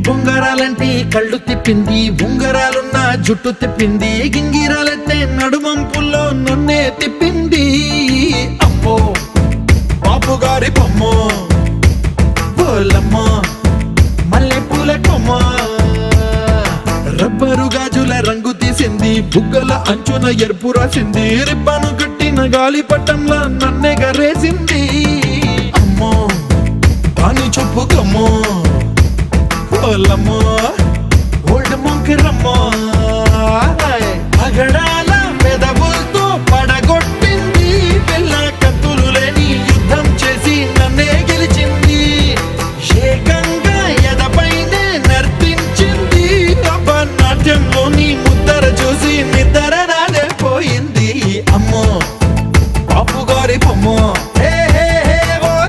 బొంగరాలంటే కళ్ళు తిప్పింది, ఉంగరాలున్న జుట్టు తిప్పింది, గింగిరాలెత్తే నడుమంపుల్లో నన్నే తిప్పింది. అమ్మో బాపు గారి బొమ్మ, పోలమ్మ మల్లె పూల కొమ్మ, రబ్బరు గాజుల రంగు తీసింది, బుగ్గల అంచున ఎరుపు రాసింది, రిబ్బను కట్టిన గాలి పట్టంలా నన్నెగరేసింది.